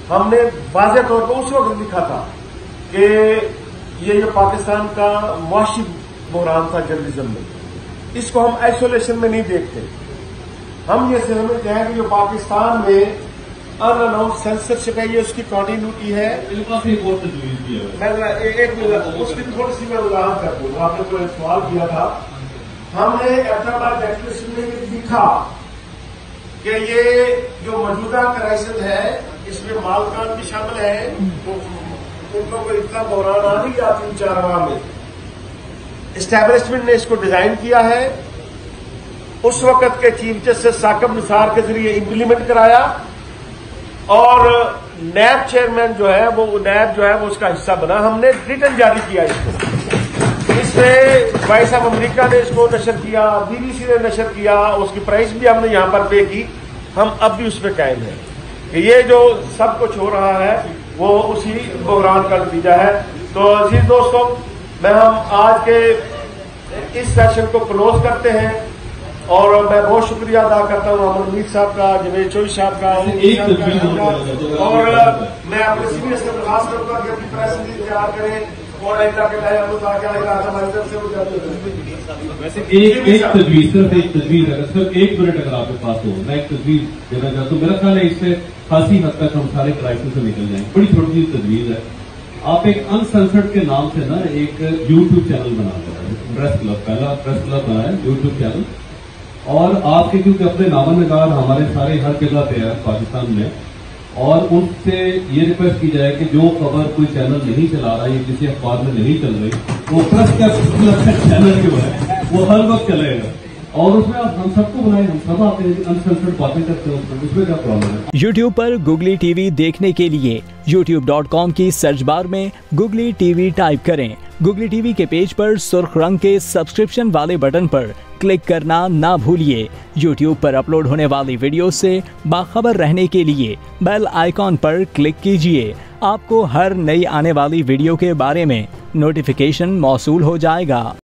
ہم نے واضح طور پر اس وقت لکھا تھا کہ یہ جو پاکستان کا معاشی بحران تھا جرنلزم میں، اس کو ہم آئسولیشن میں نہیں دیکھتے. ہم یہ سمجھتے ہیں کہ جو پاکستان میں ان اناؤنس سینسرشپ ہے، یہ اس کی کنٹینیوٹی ہے. ایک اس کی تھوڑی سی میں وضاحت کر دوں. آپ نے کوئی سوال کیا تھا. ہم نے احتجاج ڈیکلریشن میں یہ لکھا کہ یہ جو موجودہ کرائسس ہے اس میں مالکان بھی شامل ہیں، ان کو کوئی اتنا بحران آ نہیں گیا 3-4 ماہ میں. اسٹیبلشمنٹ نے اس کو ڈیزائن کیا ہے، اس وقت کے چیف جسٹس ثاقب نثار کے ذریعے امپلیمنٹ کرایا، اور نیب چیئرمین جو ہے وہ اس کا حصہ بنا. ہم نے ریٹن جاری کیا اس کو. اس میں وائس آف امریکہ نے اس کو نشر کیا، BBC نے نشر کیا، اس کی پرائز بھی ہم نے یہاں پر پے کی. ہم اب بھی اس پہ قائم ہیں کہ یہ جو سب کچھ ہو رہا ہے وہ اسی بحران کا نتیجہ ہے. تو عزیز دوستوں، ہم آج کے اس سیشن کو کلوز کرتے ہیں، اور میں بہت شکریہ ادا کرتا ہوں امن میر صاحب کا، جوید چوئی صاحب کا، اور میں اپنے سینئر سے درخواست کروں گا کہ اپنی پریس تیار کریں اور ویسے ایک تجویز اگر صرف 1 منٹ اگر آپ کے پاس ہو، میں ایک تجویز دینا چاہتا ہوں. میرا خیال ہے اس سے خاصی حد تک ہم سارے کرائسس سے نکل جائیں. بڑی چھوٹی سی تجویز ہے. آپ ایک انسنسرڈ کے نام سے نا ایک YouTube چینل بنا دیں. پریس کلب، پہلا پریس کلب بنا ہے YouTube چینل، اور آپ کے کیونکہ اپنے نامہ نگار ہمارے سارے ہر جگہ پہ ہے پاکستان میں، اور ان سے یہ ریکویسٹ کی جائے کہ جو خبر کوئی چینل نہیں چلا رہا یا کسی اخبار میں نہیں چل رہی، وہ پریس کا چینل جو ہے وہ ہر وقت چلے گا، اور اس میں آپ ہم سب کو بنائیں. ہم سب آتے ہیں انسنسرڈ باتیں کرتے ہیں، اس میں کیا پرابلم ہے. یوٹیوب پر گوگلی ٹی وی دیکھنے کے لیے youtube.com کی سرچ بار میں گوگلی ٹی وی ٹائپ کریں. گوگلی ٹی وی کے پیج پر سرخ رنگ کے سبسکرپشن والے بٹن پر کلک کرنا نہ بھولیے. یوٹیوب پر اپلوڈ ہونے والی ویڈیو سے باخبر رہنے کے لیے بیل آئیکن پر کلک کیجیے. آپ کو ہر نئی آنے والی ویڈیو کے بارے میں نوٹیفیکیشن موصول ہو جائے گا.